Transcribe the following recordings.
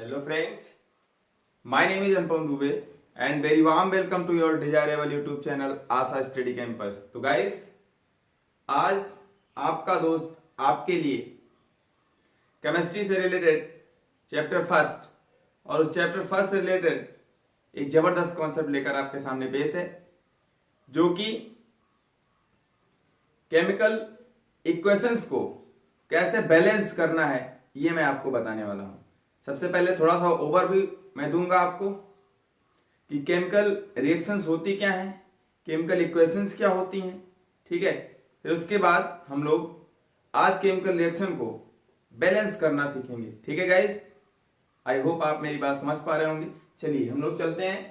Hello friends, my name is Anupam Dubey and very warm welcome to your desirable YouTube channel Asha study campus. तो guys, आज आपका दोस्त आपके लिए chemistry से रिलेटेड चैप्टर फर्स्ट और उस चैप्टर फर्स्ट से रिलेटेड एक जबरदस्त कॉन्सेप्ट लेकर आपके सामने पेश है, जो कि केमिकल इक्वेशंस को कैसे बैलेंस करना है ये मैं आपको बताने वाला हूँ। सबसे पहले थोड़ा सा ओवरव्यू मैं दूंगा आपको कि केमिकल रिएक्शंस होती क्या हैं, केमिकल इक्वेशंस क्या होती हैं, ठीक है। फिर उसके बाद हम लोग आज केमिकल रिएक्शन को बैलेंस करना सीखेंगे, ठीक है गाइज। आई होप आप मेरी बात समझ पा रहे होंगे। चलिए हम लोग चलते हैं।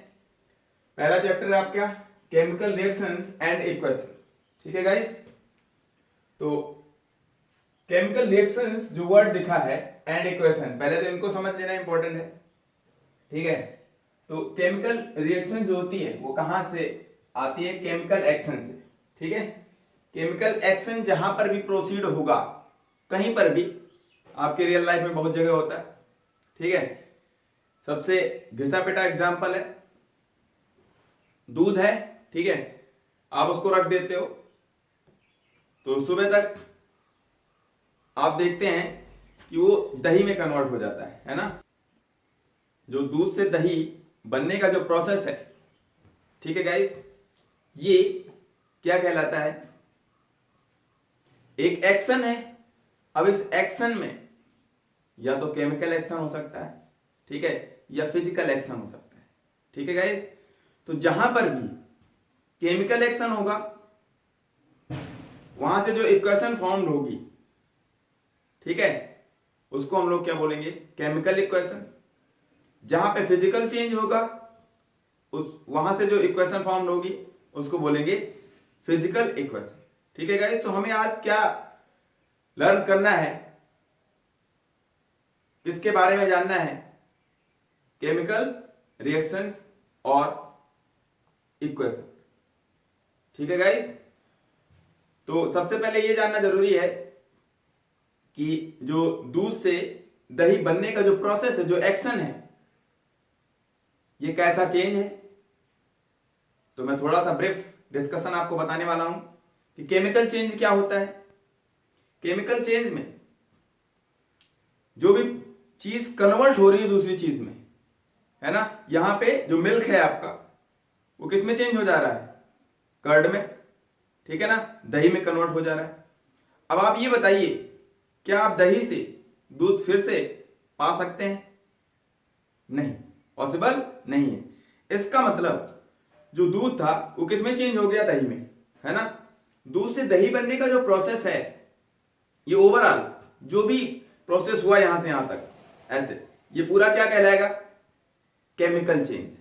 पहला चैप्टर है आपका केमिकल रिएक्शंस एंड इक्वेशंस, ठीक है गाइज। तो केमिकल रिएक्शंस जो वर्ड लिखा है एंड इक्वेशन, पहले तो इनको समझ लेना इंपॉर्टेंट है, ठीक है। तो केमिकल रिएक्शन जो होती है वो कहां से आती है? केमिकल एक्शन से, ठीक है। केमिकल एक्शन जहां पर भी प्रोसीड होगा, कहीं पर भी, आपके रियल लाइफ में बहुत जगह होता है, ठीक है। सबसे घिसा पिटा एग्जाम्पल है दूध है, ठीक है। आप उसको रख देते हो तो सुबह तक आप देखते हैं कि वो दही में कन्वर्ट हो जाता है ना। जो दूध से दही बनने का जो प्रोसेस है, ठीक है गाइस, ये क्या कहलाता है? एक एक्शन है। अब इस एक्शन में या तो केमिकल एक्शन हो सकता है, ठीक है, या फिजिकल एक्शन हो सकता है, ठीक है गाइस। तो जहां पर भी केमिकल एक्शन होगा वहां से जो इक्वेशन फॉर्म होगी, ठीक है, उसको हम लोग क्या बोलेंगे? Chemical equation. जहां पे फिजिकल चेंज होगा उस वहां से जो इक्वेशन फॉर्म होगी उसको बोलेंगे फिजिकल इक्वेशन, ठीक है गाइस। तो हमें आज क्या लर्न करना है, किसके बारे में जानना है? केमिकल रिएक्शंस और इक्वेशन, ठीक है गाइस। तो सबसे पहले ये जानना जरूरी है कि जो दूध से दही बनने का जो प्रोसेस है, जो एक्शन है, ये कैसा चेंज है। तो मैं थोड़ा सा ब्रीफ डिस्कशन आपको बताने वाला हूं कि केमिकल चेंज क्या होता है। केमिकल चेंज में जो भी चीज कन्वर्ट हो रही है दूसरी चीज में, है ना। यहां पे जो मिल्क है आपका, वो किस में चेंज हो जा रहा है? कर्ड में, ठीक है ना, दही में कन्वर्ट हो जा रहा है। अब आप ये बताइए, क्या आप दही से दूध फिर से पा सकते हैं? नहीं, पॉसिबल नहीं है। इसका मतलब जो दूध था वो किस में चेंज हो गया? दही में, है ना। दूध से दही बनने का जो प्रोसेस है, ये ओवरऑल जो भी प्रोसेस हुआ यहां से यहां तक, ऐसे ये पूरा क्या कहलाएगा? Chemical change.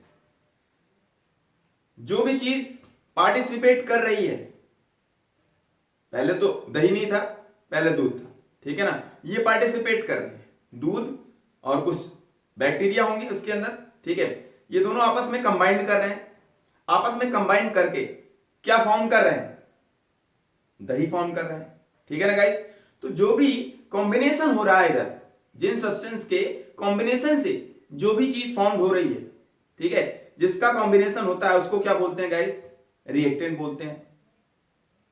जो भी चीज पार्टिसिपेट कर रही है, पहले तो दही नहीं था, पहले दूध था, ठीक है ना, ये पार्टिसिपेट कर रहे हैं, दूध और कुछ बैक्टीरिया होंगे उसके अंदर, ठीक है। ये दोनों आपस में कंबाइंड कर रहे हैं। आपस में कंबाइंड करके क्या फॉर्म कर रहे हैं? दही फॉर्म कर रहे हैं, ठीक है ना गाइस। तो जो भी कॉम्बिनेशन हो रहा है इधर, जिन सब्सटेंस के कॉम्बिनेशन से जो भी चीज फॉर्म हो रही है, ठीक है, जिसका कॉम्बिनेशन होता है उसको क्या बोलते हैं गाइस? रिएक्टेंट बोलते हैं।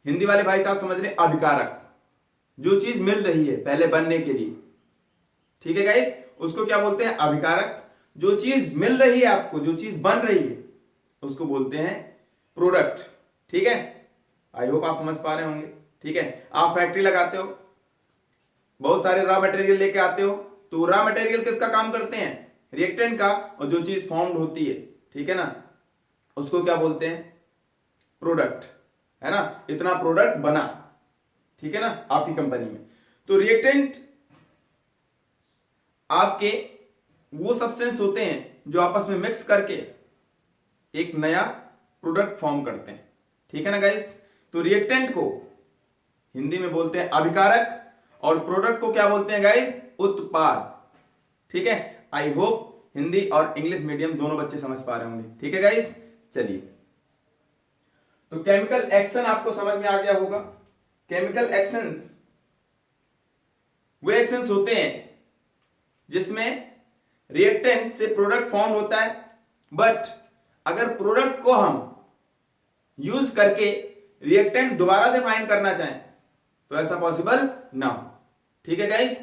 हिंदी वाले भाई साहब समझ रहे? अभिकारक। जो चीज मिल रही है पहले बनने के लिए, ठीक है गाइस, उसको क्या बोलते हैं? अभिकारक। जो चीज मिल रही है आपको, जो चीज बन रही है, उसको बोलते हैं प्रोडक्ट, ठीक है। आई होप आप समझ पा रहे होंगे, ठीक है। आप फैक्ट्री लगाते हो, बहुत सारे रॉ मटेरियल लेके आते हो, तो रॉ मटेरियल किसका काम करते हैं? रिएक्टेंट का। और जो चीज फॉर्म्ड होती है, ठीक है ना, उसको क्या बोलते हैं? प्रोडक्ट, है ना। इतना प्रोडक्ट बना, ठीक है ना, आपकी कंपनी में। तो रिएक्टेंट आपके वो सब्सटेंस होते हैं जो आपस में मिक्स करके एक नया प्रोडक्ट फॉर्म करते हैं, ठीक है ना गाइस। तो रिएक्टेंट को हिंदी में बोलते हैं अभिकारक और प्रोडक्ट को क्या बोलते हैं गाइस? उत्पाद, ठीक है। आई होप हिंदी और इंग्लिश मीडियम दोनों बच्चे समझ पा रहे होंगे, ठीक है गाइस। चलिए, तो केमिकल एक्शन आपको समझ में आ गया होगा। केमिकल एक्शंस वे एक्शंस होते हैं जिसमें रिएक्टेंट से प्रोडक्ट फॉर्म होता है, बट अगर प्रोडक्ट को हम यूज करके रिएक्टेंट दोबारा से फाइंड करना चाहें तो ऐसा पॉसिबल ना हो। ठीक है गाइस,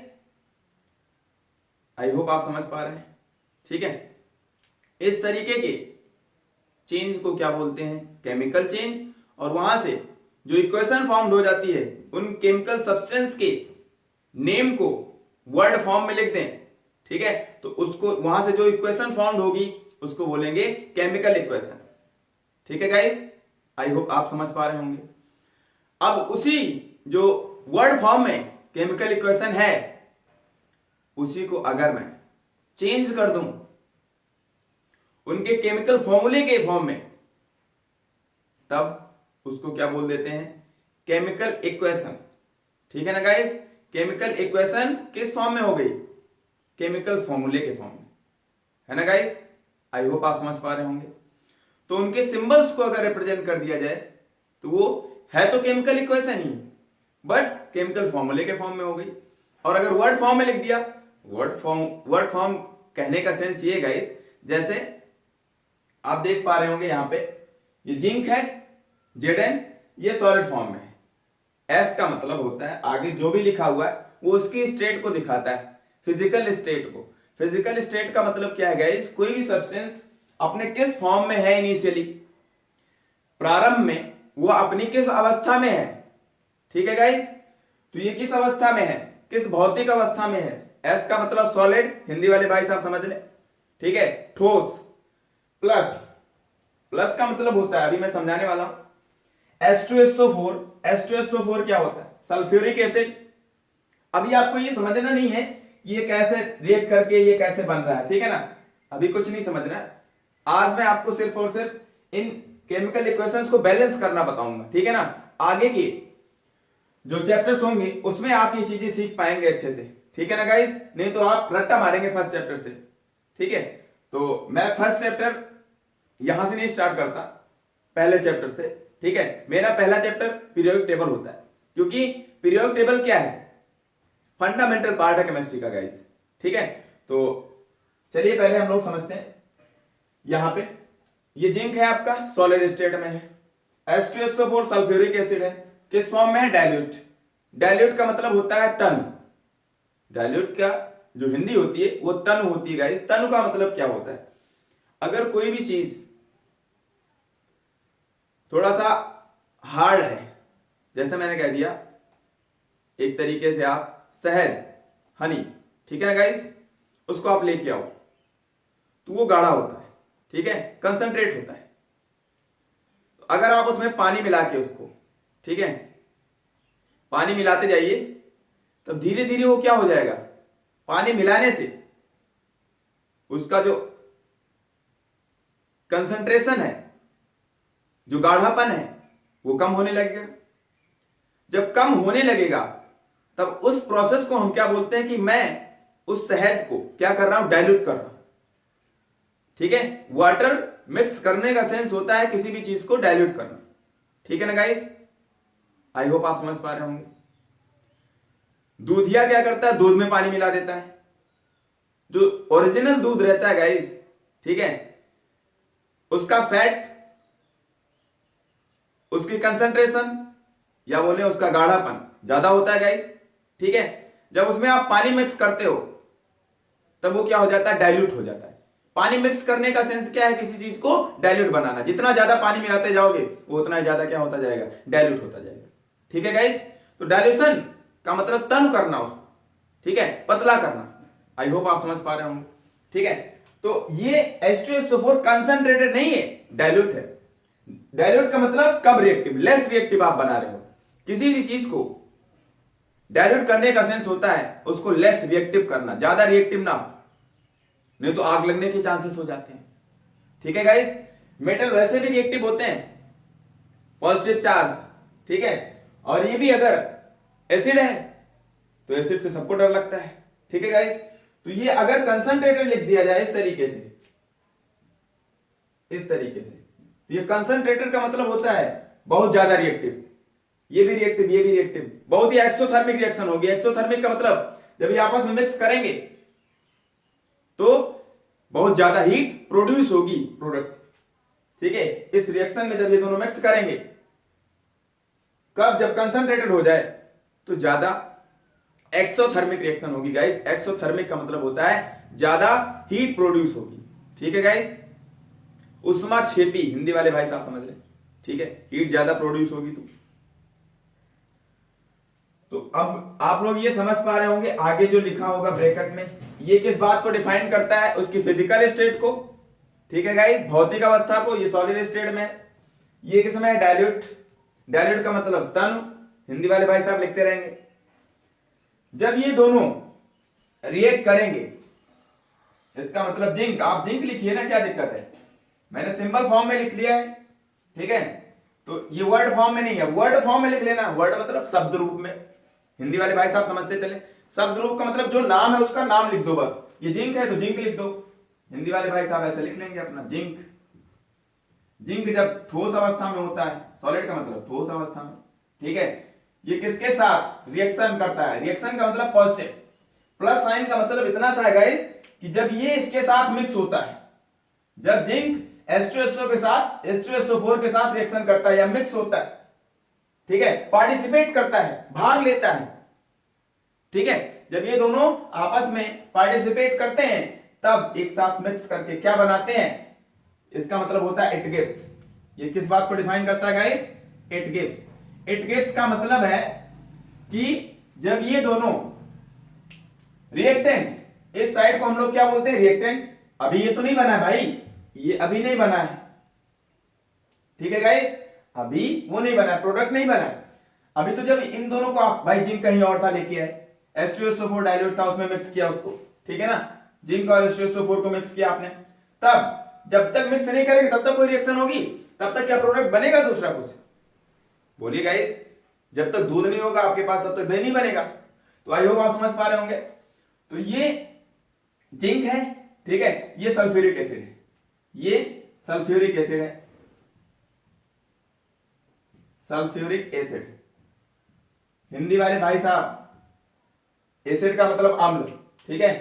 आई होप आप समझ पा रहे हैं। ठीक है, इस तरीके के चेंज को क्या बोलते हैं, केमिकल चेंज। और वहां से जो इक्वेशन फॉर्म हो जाती है उन केमिकल सब्सटेंस के नेम को वर्ड फॉर्म में लिख दें। ठीक है, तो उसको वहां से जो इक्वेशन फॉर्म होगी उसको बोलेंगे केमिकल इक्वेशन। ठीक है गाइस, आई होप आप समझ पा रहे होंगे। अब उसी जो वर्ड फॉर्म में केमिकल इक्वेशन है उसी को अगर मैं चेंज कर दूं उनके केमिकल फॉर्मूले के फॉर्म में, तब उसको क्या बोल देते हैं, केमिकल इक्वेशन। ठीक है ना गाइस, केमिकल इक्वेशन किस फॉर्म में हो गई, केमिकल फॉर्मूले के फॉर्म में, है ना गाइस। आई होप आप समझ पा रहे होंगे। तो उनके सिंबल्स को अगर रिप्रेजेंट कर दिया जाए तो वो है तो chemical equation he, but chemical फॉर्मूले के फॉर्म में हो गई। और अगर वर्ड फॉर्म में लिख दिया, वर्ड फॉर्म कहने का सेंस ये गाइस, जैसे आप देख पा रहे होंगे यहां पे ये जिंक है Zn, ये सॉलिड फॉर्म में है। S का मतलब होता है आगे जो भी लिखा हुआ है वो उसकी स्टेट को दिखाता है, फिजिकल स्टेट को। फिजिकल स्टेट का मतलब क्या है गाइस, कोई भी सब्सटेंस अपने किस फॉर्म में है इनिशियली, प्रारंभ में वो अपनी किस अवस्था में है। ठीक है गाइस, तो ये किस अवस्था में है, किस भौतिक अवस्था में है। S का मतलब सॉलिड, हिंदी वाले भाई साहब समझ लें। ठीक है, ठोस। प्लस का मतलब होता है, अभी मैं समझाने वाला हूं, H2SO4। H2SO4 क्या होता है, सल्फ्यूरिक एसिड। अभी आपको ये समझना नहीं है कि ये कैसे रिएक्ट करके ये कैसे बन रहा है, ठीक है ना, अभी कुछ नहीं समझना है। आज मैं आपको सिर्फ और सिर्फ इन केमिकल इक्वेशंस को बैलेंस करना बताऊंगा। ठीक है ना, आगे के जो चैप्टर्स होंगे उसमें आप ये चीजें सीख पाएंगे अच्छे से। ठीक है ना गाइस, नहीं तो आप रट्टा मारेंगे फर्स्ट चैप्टर से। ठीक है, तो मैं फर्स्ट चैप्टर यहां से नहीं स्टार्ट करता, पहले चैप्टर से। ठीक है, मेरा पहला चैप्टर पीरियोडिक टेबल होता है, क्योंकि पीरियोडिक टेबल क्या है, फंडामेंटल पार्ट है केमिस्ट्री का गाइस। ठीक है, तो चलिए पहले हम लोग समझते हैं। यहां पे ये जिंक है आपका, सॉलिड स्टेट में है। H2SO4 सल्फ्यूरिक एसिड है, किस फॉर्म में है, डाइल्यूट। डाइल्यूट का मतलब होता है टन। डाइल्यूट का जो हिंदी होती है वो तन होती है गाइस। तन का मतलब क्या होता है, अगर कोई भी चीज थोड़ा सा हार्ड है, जैसे मैंने कह दिया एक तरीके से आप शहद, हनी, ठीक है ना गाइस, उसको आप लेके आओ तो वो गाढ़ा होता है। ठीक है, कंसंट्रेट होता है। तो अगर आप उसमें पानी मिला के उसको, ठीक है, पानी मिलाते जाइए तब धीरे धीरे वो क्या हो जाएगा, पानी मिलाने से उसका जो कंसंट्रेशन है, जो गाढ़ापन है, वो कम होने लगेगा। जब कम होने लगेगा तब उस प्रोसेस को हम क्या बोलते हैं कि मैं उस शहद को क्या कर रहा हूं, डाइल्यूट कर रहा हूं। ठीक है, वाटर मिक्स करने का सेंस होता है किसी भी चीज को डाइल्यूट करना। ठीक है ना गाइस, आई होप आप समझ पा रहे होंगे। दूधिया क्या करता है, दूध में पानी मिला देता है। जो ओरिजिनल दूध रहता है गाइस, ठीक है, उसका फैट, उसकी कंसंट्रेशन या बोले उसका गाढ़ापन ज्यादा होता है गाइस। ठीक है, जब उसमें आप पानी मिक्स करते हो तब वो क्या हो जाता है, डाइल्यूट हो जाता है। पानी मिक्स करने का सेंस क्या है, किसी चीज को डाइल्यूट बनाना। जितना ज्यादा पानी मिलाते जाओगे वो उतना ज्यादा क्या होता जाएगा, डाइल्यूट होता जाएगा। ठीक है गाइस, तो डाइल्यूशन का मतलब तन करना उसको, ठीक है, पतला करना। आई होप आप समझ पा रहे होंगे। ठीक है, तो ये H2SO4 कंसंट्रेटेड नहीं है, डाइल्यूट है। डाइल्यूट का मतलब कम रिएक्टिव, लेस रिएक्टिव आप बना रहे हो। किसी भी चीज को डाइल्यूट करने का सेंस होता है उसको लेस रिएक्टिव करना, ज्यादा रिएक्टिव ना हो, नहीं तो आग लगने के चांसेस हो जाते हैं। ठीक है गाइस, मेटल वैसे भी रिएक्टिव होते हैं, पॉजिटिव चार्ज। ठीक है, और ये भी अगर एसिड है तो एसिड से सबको डर लगता है। ठीक है गाइस, तो ये अगर कंसंट्रेटेड लिख दिया जाए इस तरीके से, तो ये कंसंट्रेटेड का मतलब होता है बहुत ज्यादा रिएक्टिव। ये भी रिएक्टिव, ये भी रिएक्टिव, बहुत ही एक्सोथर्मिक रिएक्शन होगी। एक्सोथर्मिक का मतलब जब ये आपस में मिक्स करेंगे तो बहुत ज्यादा हीट प्रोड्यूस होगी प्रोडक्ट से, ठीक है। इस रिएक्शन में जब ये दोनों मिक्स करेंगे, कब, जब कंसंट्रेटेड हो जाए तो ज्यादा एक्सोथर्मिक रिएक्शन होगी गाइस। एक्सोथर्मिक का मतलब होता है ज्यादा हीट प्रोड्यूस होगी, ठीक है गाइस। उष्मा क्षेपी, हिंदी वाले भाई साहब समझ रहे, ठीक है, हीट ज्यादा प्रोड्यूस होगी तो अब आप लोग ये समझ पा रहे होंगे आगे जो लिखा होगा ब्रैकेट में, ये किस बात को डिफाइन करता है, उसकी फिजिकल स्टेट को, ठीक है गाइस, भौतिक अवस्था को। ये सॉलिड स्टेट में, ये किसमें है, डाइल्यूट। डाइल्यूट का मतलब तनु, हिंदी वाले भाई साहब लिखते रहेंगे। जब ये दोनों रिएक्ट करेंगे, इसका मतलब जिंक, आप जिंक लिखिए ना, क्या दिक्कत है, मैंने सिंबल फॉर्म में लिख लिया है, ठीक है। तो ये वर्ड फॉर्म में नहीं है, वर्ड फॉर्म में लिख लेना। वर्ड मतलब शब्द रूप में, हिंदी वाले भाई साहब समझते चले। शब्द रूप का मतलब जो नाम है उसका नाम लिख दो बस। ये जिंक है तो जिंक लिख दो, हिंदी वाले भाई साहब ऐसे लिख लेंगे अपना जिंक। जिंक जब ठोस अवस्था में होता है, सॉलिड का मतलब ठोस अवस्था में, ठीक है। ये किसके साथ रिएक्शन करता है, रिएक्शन का मतलब पॉजिटिव, प्लस साइन का मतलब इतना सा है गाइस कि जब ये इसके साथ मिक्स होता है, जब जिंक H2SO के साथ H2SO4 के साथ रिएक्शन करता है या मिक्स होता है, ठीक है, पार्टिसिपेट करता है, भाग लेता है, ठीक है, जब ये दोनों आपस में पार्टिसिपेट करते हैं तब एक साथ मिक्स करके क्या बनाते हैं, इसका मतलब होता है इट गिव्स। ये किस बात को डिफाइन करता है guys, it gives. It gives का मतलब है कि जब ये दोनों रिएक्टेंट, इस साइड को हम लोग क्या बोलते हैं, रिएक्टेंट। अभी ये तो नहीं बना है भाई, ये अभी नहीं बना है, ठीक है गाइस, अभी वो नहीं बना है, प्रोडक्ट नहीं बना है अभी। तो जब इन दोनों को आप, भाई जिंक कहीं और था लेके आए, H2SO4 डाइल्यूट था उसमें मिक्स किया उसको, ठीक है ना, जिंक और H2SO4 को मिक्स किया आपने, तब जब तक मिक्स नहीं करेंगे तब तक कोई रिएक्शन होगी, तब तक क्या प्रोडक्ट बनेगा दूसरा कुछ, बोलिए गाइस। जब तक दूध नहीं होगा आपके पास तब तक दही नहीं बनेगा। तो आई होप आप समझ पा रहे होंगे। तो ये जिंक है, ठीक है, ये सल्फ्यूरिक एसिड है, ये सल्फ्यूरिक एसिड है, सल्फ्यूरिक एसिड। हिंदी वाले भाई साहब, एसिड का मतलब अम्ल, ठीक है।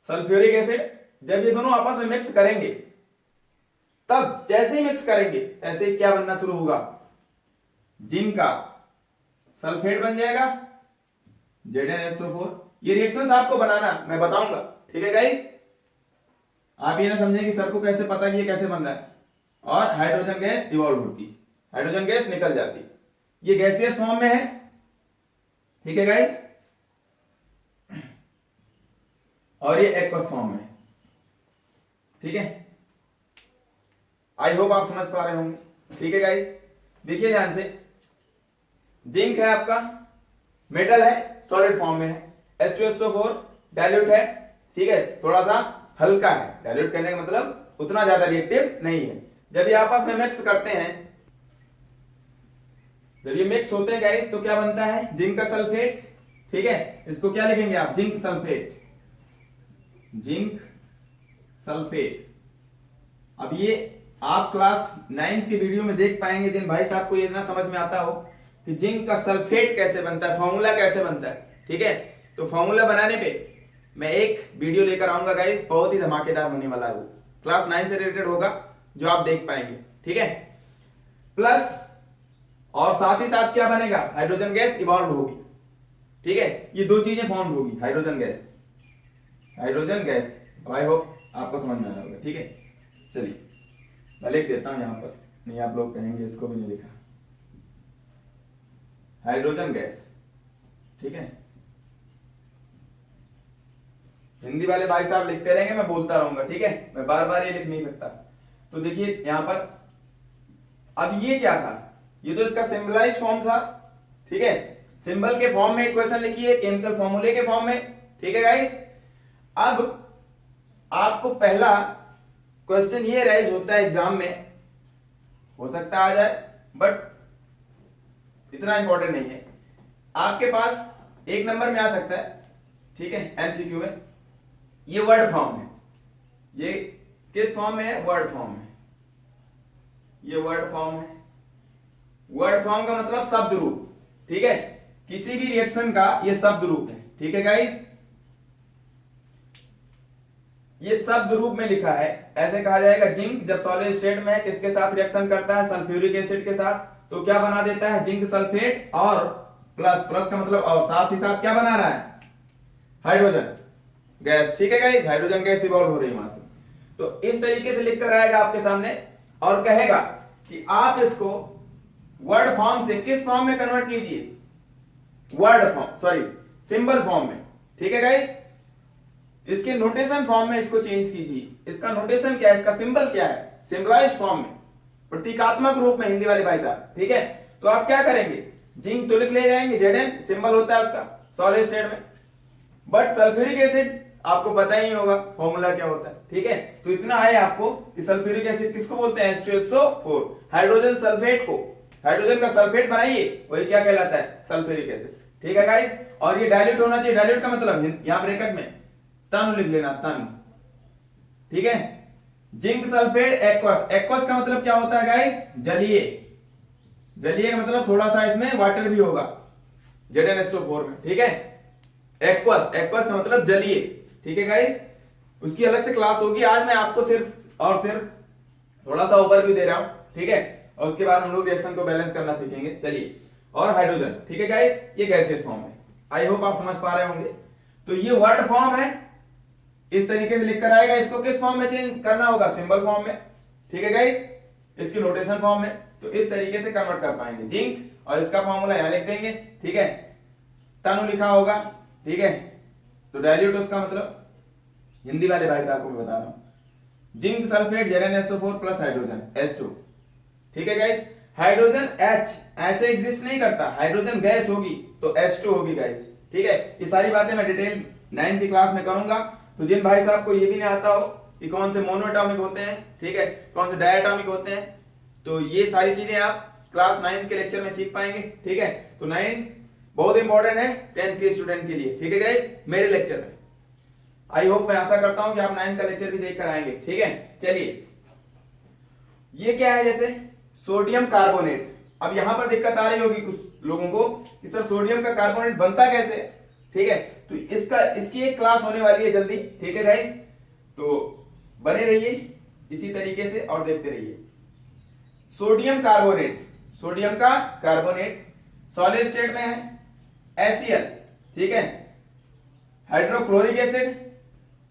सल्फ्यूरिक एसिड जब ये दोनों आपस में मिक्स करेंगे, तब जैसे ही मिक्स करेंगे ऐसे ही क्या बनना शुरू होगा, जिंक का सल्फेट बन जाएगा, ZnSO4। ये रिएक्शंस आपको बनाना मैं बताऊंगा, ठीक है गाइस। आप ये ना समझें कि सर को कैसे पता कि ये कैसे बन रहा है। और हाइड्रोजन गैस इवॉल्व होती है, हाइड्रोजन गैस निकल जाती है, ये गैसियस फॉर्म में है, ठीक है गाइस, और ये एक्वस फॉर्म में, ठीक है। आई होप आप समझ पा रहे होंगे, ठीक है गाइस। देखिए ध्यान से, जिंक है आपका, मेटल है, सॉलिड फॉर्म में है, H2SO4 डाइल्यूट है, ठीक है, थोड़ा सा हल्का है, डाइल्यूट करने का मतलब उतना ज्यादा रिएक्टिव नहीं है। जब ये आपस में मिक्स करते हैं, जब ये मिक्स होते हैं गाइस, तो क्या बनता है, जिंक का सल्फेट, ठीक है, इसको क्या लिखेंगे आप, जिंक सल्फेट, जिंक सल्फेट। अब ये आप क्लास 9th के वीडियो में देख पाएंगे, जिन भाई साहब को ये ना समझ में आता हो कि जिंक का सल्फेट कैसे बनता है, फॉर्मूला कैसे बनता है, ठीक है। तो फॉर्मूला बनाने पे मैं एक वीडियो लेकर आऊंगा गाइस, बहुत ही धमाकेदार होने वाला है, वो क्लास 9 से रिलेटेड होगा, जो आप देख पाएंगे, ठीक है। प्लस और साथ ही साथ क्या बनेगा, हाइड्रोजन गैस इवॉल्व होगी, ठीक है, ये दो चीजें फॉर्म होगी, hydrogen gas, hydrogen gas. I hope आपको समझ में आ रहा होगा, ठीक है। चलिए मैं लिख देता हूं यहां पर, नहीं आप लोग कहेंगे इसको भी नहीं लिखा, हाइड्रोजन गैस, ठीक है। हिंदी वाले भाई साहब लिखते रहेंगे, मैं बोलता रहूंगा, ठीक है, मैं बार बार ये लिख नहीं सकता। तो देखिए यहां पर, अब ये क्या था, ये तो इसका सिंबलाइज फॉर्म था, ठीक है, सिंबल के फॉर्म में इक्वेशन लिखिए, केमिकल फॉर्मूले के फॉर्म में, ठीक है गाइस। अब आपको पहला क्वेश्चन ये राइज होता है एग्जाम में, हो सकता आ जाए बट इतना इंपॉर्टेंट नहीं है, आपके पास 1 नंबर में आ सकता है, ठीक है, एमसीक्यू में। ये वर्ड फॉर्म है, ये किस फॉर्म में है, वर्ड फॉर्म में, ये वर्ड फॉर्म है। वर्ड फॉर्म का मतलब शब्द रूप, ठीक है, किसी भी रिएक्शन का ये शब्द रूप है, ठीक है गाइस। ये शब्द रूप में लिखा है, ऐसे कहा जाएगा जिंक जब सॉलिड स्टेट में है किसके साथ रिएक्शन करता है, सल्फ्यूरिक एसिड के साथ, तो क्या बना देता है, जिंक सल्फेट और प्लस, प्लस का मतलब और, साथ ही साथ क्या बना रहा है, हाइड्रोजन गैस। ठीक है गाइस, हाइड्रोजन गैस इवॉल्व हो रही है वहां से। तो इस तरीके से लिख कर आएगा आपके सामने और कहेगा कि आप इसको वर्ड फॉर्म से किस फॉर्म में कन्वर्ट कीजिए, word form, sorry symbol form में। ठीक है गाइस, इसके नोटेशन फॉर्म में इसको चेंज कीजिए। इसका नोटेशन क्या है, इसका सिंबल क्या है, सिंबलाइज्ड फॉर्म में, प्रतीकात्मक रूप में हिंदी वाले भाई साहब। ठीक है, तो आप क्या करेंगे, जिंक तो लिख ले जाएंगे, Zn सिंबल होता है उसका सॉलिड स्टेट में, बट सल्फ्यूरिक एसिड आपको पता ही होगा फॉर्मूला क्या होता है। ठीक है, तो इतना है आपको कि सल्फ्यूरिक एसिड किसको बोलते हैं, H2SO4। हाइड्रोजन सल्फेट को, हाइड्रोजन का सल्फेट बनाइए, वही क्या कहलाता है, सल्फ्यूरिक एसिड। ठीक है गाइस, और ये डाइल्यूट होना चाहिए, डाइल्यूट का मतलब यहां ब्रैकेट में तनु लिख लेना, तनु। ठीक है, जिंक सल्फेट एक्वस, एक्वस का मतलब क्या होता है गाइस, जलीय, जलीय का मतलब थोड़ा सा इसमें वाटर भी होगा ZnSO4 में। ठीक है, एक्वस, एक्वस का मतलब जलीय। ठीक है गाइस, उसकी अलग से क्लास होगी, आज मैं आपको सिर्फ और सिर्फ थोड़ा सा ओवरव्यू दे रहा हूं। ठीक है, और उसके बाद हम लोग रिएक्शन को बैलेंस करना सीखेंगे। चलिए, और हाइड्रोजन, ठीक है गाइस, ये गैसियस फॉर्म है, आई होप आप समझ पा रहे होंगे। तो ये वर्ड फॉर्म है, इस तरीके से लिखकर आएगा, इसको किस फॉर्म में चेंज करना होगा, सिंबल फॉर्म में। ठीक है गाइस, इसकी नोटेशन फॉर्म में, तो इस तरीके से कन्वर्ट कर पाएंगे जिंक, और इसका फॉर्मूला यहां लिख देंगे। ठीक है, तनु लिखा होगा। ठीक है, तो डाइल्यूट उसका मतलब हिंदी वाले भाई साहब को मैं बता रहा हूं, zinc sulphate ZnSO4 plus hydrogen H2। ठीक है गाइस, हाइड्रोजन H ऐसे एग्जिस्ट नहीं करता, हाइड्रोजन गैस होगी तो H2 होगी गाइस। ठीक है, ये सारी बातें मैं डिटेल 9th की क्लास में करूंगा। तो जिन भाई साहब को ये भी नहीं आता हो कि कौन से मोनोएटॉमिक होते हैं, ठीक है, कौन से डायटॉमिक होते हैं, तो ये सारी चीजें आप क्लास 9th के लेक्चर में सीख पाएंगे। ठीक है, तो 9 बहुत इंपॉर्टेंट है 10th के स्टूडेंट के लिए। ठीक है गाइस, मेरे लेक्चर में आई होप, मैं आशा करता हूं कि आप 9th का लेक्चर भी देख कर आएंगे। ठीक है, चलिए, ये क्या है, जैसे सोडियम कार्बोनेट। अब यहां पर दिक्कत आ रही होगी कुछ लोगों को कि सर सोडियम का कार्बोनेट बनता कैसे। ठीक है, तो इसकी एक क्लास होने वाली है जल्दी। ठीक है गाइस, तो बने रहिए इसी तरीके से और देखते रहिए। सोडियम कार्बोनेट, सोडियम का कार्बोनेट सॉलिड स्टेट में है, HCl। ठीक है, हाइड्रोक्लोरिक एसिड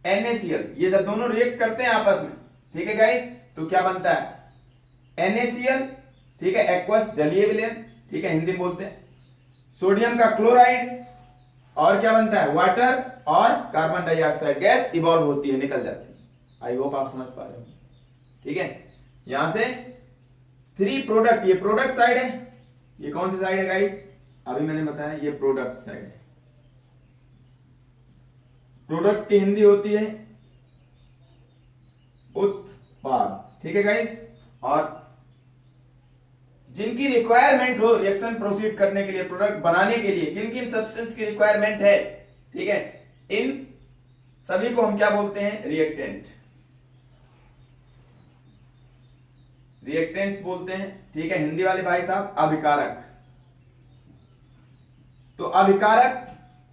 NaCl, ये जब दोनों रिएक्ट करते हैं आपस में, ठीक है गाइस, तो क्या बनता है, NaCl। ठीक है, एक्वस, जलीय विलयन। ठीक है, हिंदी में बोलते हैं। सोडियम का क्लोराइड, और क्या बनता है, वाटर, और कार्बन डाइऑक्साइड गैस इवॉल्व होती है, निकल जाती है। आई होप आप समझ पा रहे हो। ठीक है, यहां से 3 प्रोडक्ट, ये प्रोडक्ट साइड है, ये कौन सी साइड है गाइस, अभी मैंने बताया ये प्रोडक्ट साइड है। प्रोडक्ट की हिंदी होती है उत्पाद। ठीक है गाइस, और जिनकी रिक्वायरमेंट हो रिएक्शन प्रोसीड करने के लिए, प्रोडक्ट बनाने के लिए किन किन सब्सटेंस की रिक्वायरमेंट है, ठीक है, इन सभी को हम क्या बोलते हैं, रिएक्टेंट, रिएक्टेंट्स बोलते हैं। ठीक है, हिंदी वाले भाई साहब अभिकारक। तो अभिकारक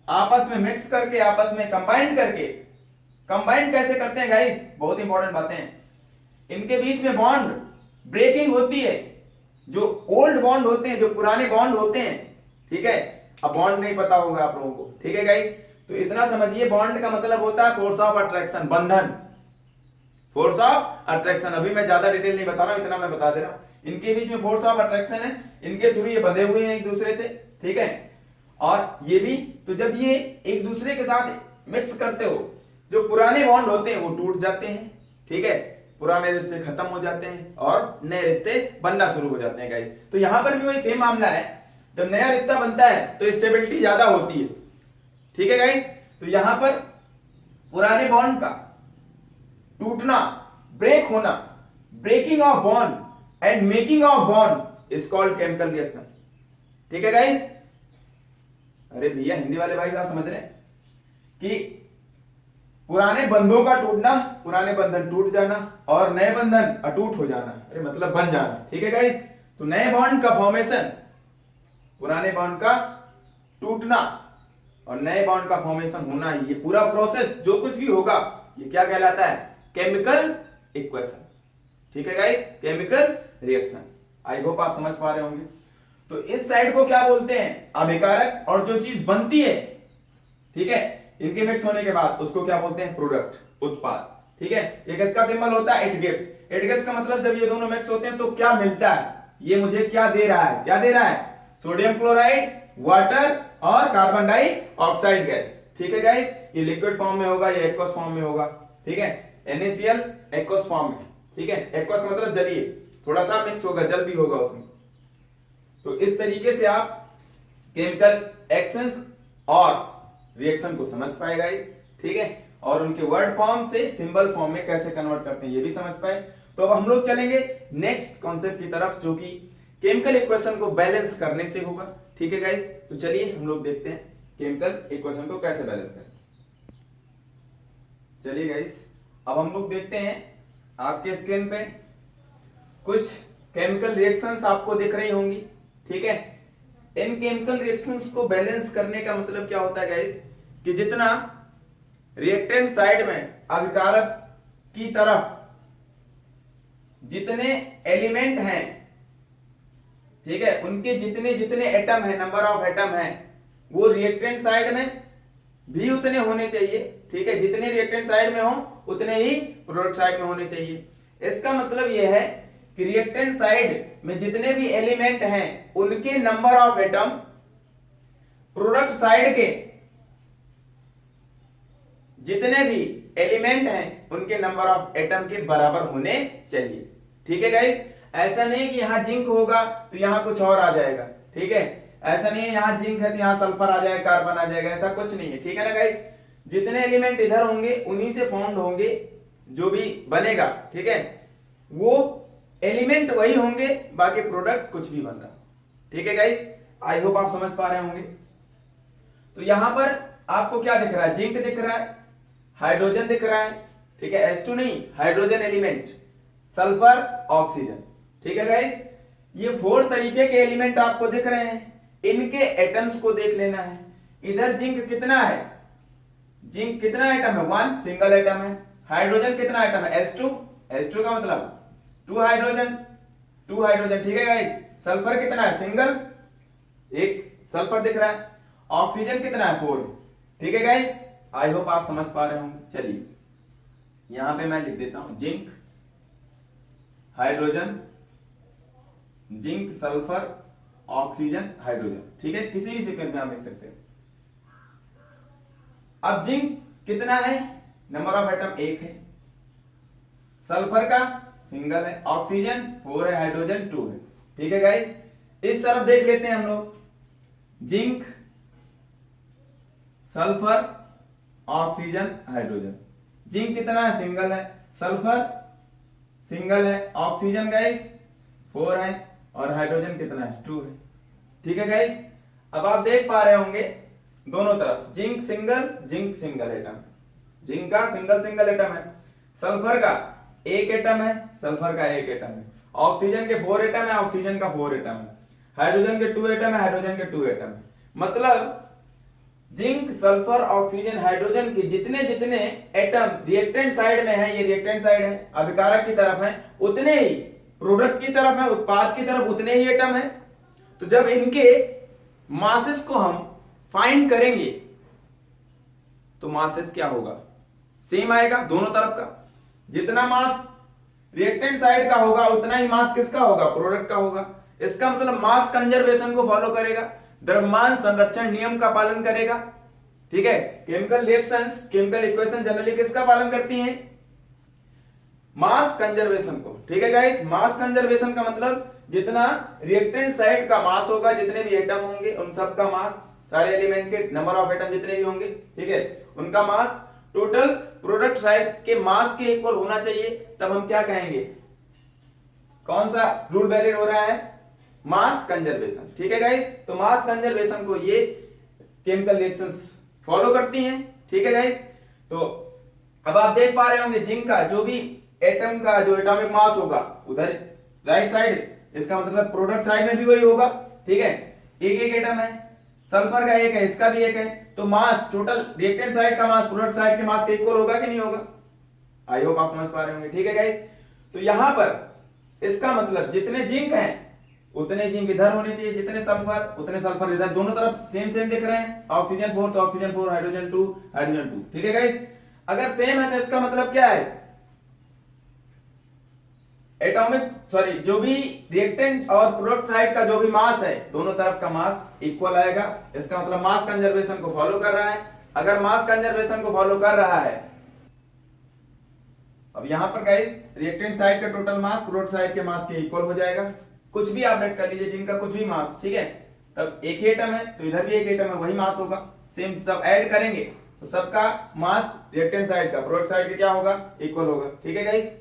आपस में मिक्स करके, आपस में कंबाइन करके, कंबाइन कैसे करते हैं गाइस, बहुत इंपॉर्टेंट बातें हैं। इनके बीच में बॉन्ड ब्रेकिंग होती है, जो ओल्ड बॉन्ड होते हैं, जो पुराने बॉन्ड होते हैं। ठीक है, अब बॉन्ड नहीं पता होगा आप लोगों को। ठीक है गाइस, तो इतना समझिए, बॉन्ड का मतलब होता है फोर्स ऑफ अट्रैक्शन, बंधन, फोर्स ऑफ अट्रैक्शन। अभी मैं ज्यादा डिटेल नहीं बता रहा हूं, इतना मैं बता दे रहा हूं, इनके बीच में फोर्स ऑफ अट्रैक्शन है, इनके थ्रू ये बंधे हुए हैं एक दूसरे से। ठीक है, और ये भी, तो जब ये एक दूसरे के साथ मिक्स करते हो, जो पुराने बॉन्ड होते हैं वो टूट जाते हैं। ठीक है, पुराने रिश्ते खत्म हो जाते हैं और नए रिश्ते बनना शुरू हो जाते हैं गाइस। तो यहां पर भी वही सेम मामला है, जब नया रिश्ता बनता है तो स्टेबिलिटी ज्यादा होती है। ठीक है गाइस, तो यहां पर पुराने बॉन्ड का टूटना, ब्रेक होना, breaking of bond and making of bond is called chemical reaction. ठीक है गाइस, अरे भैया हिंदी वाले भाई साहब समझ रहे हैं कि पुराने बंधों का टूटना, पुराने बंधन टूट जाना, और नए बंधन अटूट हो जाना, अरे मतलब बन जाना। ठीक है गाइस, तो नए बॉन्ड का फॉर्मेशन, पुराने बॉन्ड का टूटना और नए बॉन्ड का फॉर्मेशन होना, ये पूरा प्रोसेस जो कुछ भी होगा ये क्या कहलाता है? Chemical equation. ठीक है guys, chemical reaction. I hope आप समझ पा रहे होंगे। तो इस साइड को क्या बोलते हैं? अभिकारक, और जो चीज बनती है, ठीक है, इनके मिक्स होने के बाद उसको क्या बोलते हैं? प्रोडक्ट, उत्पाद। ठीक है, ये किसका सिंबल होता है? It gives. इट गिव्स का मतलब जब ये दोनों मिक्स होते हैं तो क्या मिलता है? ये मुझे क्या दे रहा है? क्या दे रहा है? सोडियम क्लोराइड, वाटर और कार्बन डाइऑक्साइड गैस। ठीक है गाइस, ये लिक्विड फॉर्म में होगा, ये एक्वस फॉर्म में होगा। ठीक है, NaCl एक्वस फॉर्म में। ठीक है, एक्वस का मतलब जलीय, थोड़ा सा मिक्स होगा, जल भी होगा उसमें। तो इस तरीके से आप केमिकल एक्शंस और रिएक्शन को समझ पाए गाइस। ठीक है, और उनके वर्ड फॉर्म से सिंबल फॉर्म में कैसे कन्वर्ट करते हैं ये भी समझ पाए। तो अब हम लोग चलेंगे नेक्स्ट कॉन्सेप्ट की तरफ, जो कि केमिकल इक्वेशन को बैलेंस करने से होगा। ठीक है गाइस, तो चलिए हम लोग देखते हैं केमिकल इक्वेशन को कैसे बैलेंस करें। चलिए गाइस, अब हम लोग देखते हैं आपके स्क्रीन पे कुछ केमिकल रिएक्शंस आपको दिख रही होंगी। ठीक है, इन केमिकल रिएक्शंस को बैलेंस करने का मतलब क्या होता है गाइस, कि जितना रिएक्टेंट साइड में अभिकारक की तरफ जितने एलिमेंट हैं, ठीक है, उनके जितने जितने एटम है, नंबर ऑफ एटम है, वो रिएक्टेंट साइड में भी उतने होने चाहिए। ठीक है, जितने रिएक्टेंट साइड में हो उतने ही प्रोडक्ट साइड में होने चाहिए। इसका मतलब यह है कि रिएक्टेंट साइड में जितने भी एलिमेंट हैं उनके number of atom product side के जितने भी एलिमेंट हैं उनके नंबर ऑफ एटम के बराबर होने चाहिए। ठीक है गाइस, ऐसा नहीं कि यहां जिंक होगा तो यहां कुछ और आ जाएगा। ठीक है, ऐसा नहीं है यहां जिंक है तो यहां सल्फर आ जाएगा, कार्बन आ जाएगा, ऐसा कुछ नहीं है। ठीक है ना गाइस, जितने एलिमेंट इधर होंगे उन्हीं से फॉर्म्ड होंगे, जो भी बनेगा, ठीक है, वो एलिमेंट वही होंगे, बाकी प्रोडक्ट कुछ भी बन रहा। ठीक है गाइस, आई होप आप समझ पा रहे होंगे। तो यहां पर आपको क्या दिख रहा है? जिंक दिख रहा है, हाइड्रोजन दिख रहा है। ठीक है, H2 नहीं, हाइड्रोजन एलिमेंट, सल्फर, ऑक्सीजन। ठीक है गाइस, ये 4 तरीके के एलिमेंट आपको दिख रहे हैं, इनके एटम्स को देख लेना है। इधर जिंक कितना है? जिंक कितना एटम है? 1 सिंगल एटम है। हाइड्रोजन कितना एटम है? H2, H2 का मतलब 2 हाइड्रोजन, 2 हाइड्रोजन। ठीक है गाइस, सल्फर कितना है? सिंगल, एक सल्फर दिख रहा है। ऑक्सीजन कितना है? 4। ठीक है गाइस, आई होप आप समझ पा रहे होंगे। चलिए यहां पे मैं लिख देता हूं zinc, hydrogen, zinc, sulphur, oxygen, hydrogen. ठीक है, किसी भी सीक्वेंस में आप लिख सकते हैं। अब जिंक कितना है? नंबर ऑफ एटम 1 है, सल्फर का सिंगल है, ऑक्सीजन 4 है, हाइड्रोजन 2 है। ठीक है गाइस, इस तरफ देख लेते हैं हम लोग, zinc, sulphur, oxygen, hydrogen. Zinc कितना है? सिंगल है, सल्फर सिंगल है, ऑक्सीजन गाइस 4 है, और हाइड्रोजन कितना है? 2 है। ठीक है गाइस, अब आप देख पा रहे होंगे दोनों तरफ जिंक सिंगल एटम, जिंक का सिंगल एटम है, सल्फर का 1 एटम है, सल्फर का 1 एटम है, ऑक्सीजन के 4 एटम है, ऑक्सीजन का 4 एटम है, हाइड्रोजन के 2 एटम है, हाइड्रोजन के 2 एटम है। मतलब जिंक, सल्फर, ऑक्सीजन, हाइड्रोजन के जितने जितने एटम रिएक्टेंट साइड में है, ये रिएक्टेंट साइड है, अभिकारक की तरफ है, उतने ही प्रोडक्ट की तरफ है, उत्पाद की तरफ उतने ही एटम है। तो जब इनके मासेस को हम फाइंड करेंगे तो मासेस क्या होगा? सेम आएगा दोनों तरफ का। जितना मास रिएक्टेंट साइड का होगा उतना ही मास किसका होगा? प्रोडक्ट का होगा। इसका मतलब मास कंजर्वेशन को फॉलो करेगा, द्रव्यमान संरक्षण नियम का पालन करेगा। ठीक है, chemical reactions, chemical equation generally किसका पालन करती हैं? मास कंजर्वेशन को। ठीक है गाइस, मास कंजर्वेशन का मतलब जितना रिएक्टेंट साइड का मास होगा, जितने भी एटम होंगे उन सब का मास, सारे एलिमेंट के नंबर ऑफ एटम जितने भी होंगे, ठीक है, उनका मास टोटल प्रोडक्ट साइड के मास के इक्वल होना चाहिए। तब हम क्या कहेंगे? कौन सा रूल वैलिड हो रहा है? Mass conservation. ठीक है गाइस, तो मास कंजर्वेशन को ये केमिकल रिएक्शंस फॉलो करती हैं। ठीक है गाइस, तो अब आप देख पा रहे होंगे जिंक का जो भी एटम का जो एटॉमिक मास होगा उधर राइट साइड, इसका मतलब प्रोडक्ट साइड में भी वही होगा। ठीक है, एक एक एटम है, सल्फर का 1 है, इसका भी 1 है, तो मास टोटल रिएक्टेंट साइड का मास प्रोडक्ट साइड के मास के इक्वल होगा कि नहीं होगा? आई होप आप समझ पा रहे होंगे। ठीक है गाइस, तो यहां पर इसका मतलब जितने जिंक हैं उतने जिंक इधर होने चाहिए, जितने सल्फर उतने सल्फर इधर, दोनों तरफ सेम सेम दिख रहे हैं। ऑक्सीजन 4 तो ऑक्सीजन 4, हाइड्रोजन 2 हाइड्रोजन 2। ठीक है गाइस, अगर सेम है तो इसका मतलब क्या है, एटॉमिक सॉरी जो भी रिएक्टेंट और प्रोडक्ट साइड का जो भी मास है दोनों तरफ का मास इक्वल आएगा। इसका मतलब मास कंजर्वेशन को फॉलो कर रहा है। अगर मास कंजर्वेशन को फॉलो कर रहा है, अब यहां पर गाइस रिएक्टेंट साइड का टोटल मास प्रोडक्ट साइड के मास के इक्वल हो जाएगा। कुछ भी आप ऐड कर लीजिए, जिनका कुछ भी मास, ठीक है, तब एक ही एटम है तो इधर भी एक एटम है, वही मास होगा। सेम सब ऐड करेंगे तो सबका मास रिएक्टेंट साइड का प्रोडक्ट साइड के क्या होगा, इक्वल होगा। ठीक है गाइस,